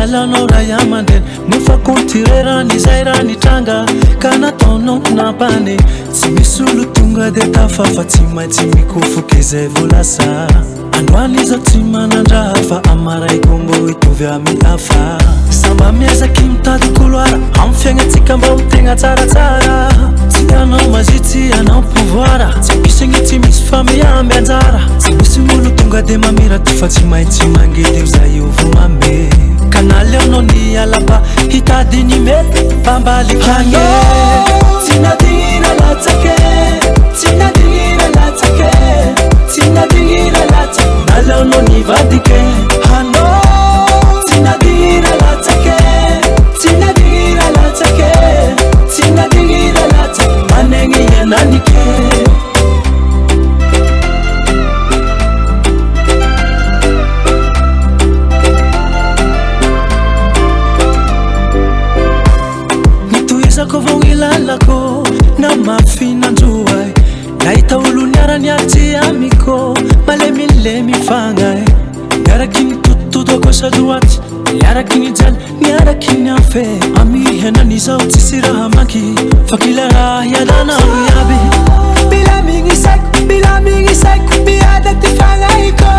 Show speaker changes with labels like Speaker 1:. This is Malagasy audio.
Speaker 1: lalanao ray aman-dreny nefa kontirerany izay raha nitranga ka nataonao nampany tsy misy olo tonga de tafafa tsy maintsy mikofoky izay volasa androany izaho tsy manandraha fa amaraiko mbô hitovy amin'ny hafa samba miazaky mitady koloara amin'ny fiaignatsika mba ho tegna tsaratsara tsy anao mazitsy anao pouvoir tsy ampisagny tsy misy famiamby anjara tsy misy olo tonga de mamiraty fa tsy maintsy mangety io zay io vo mame kanaleonao ny alapa hitady ny mety mpambalikanye tsy nadigna latsake tsy nadigna latsake tsy nadigna latsake naleonao ny vadike hano tsy nadigna latsake tsy nadigna latsake tsy nadigna latsake manegny iananike nitoizako vao ilalako na mafinandroay nahita olo niara-niatsy amiko malemilemy fagnay miaraky ny tototo akosa droaty miaraky ny jaly miaraky ny afe amihenan'izao tsisy raha maky fa kila raha hialanao iaby milamigny saiko miada ty fagnahiko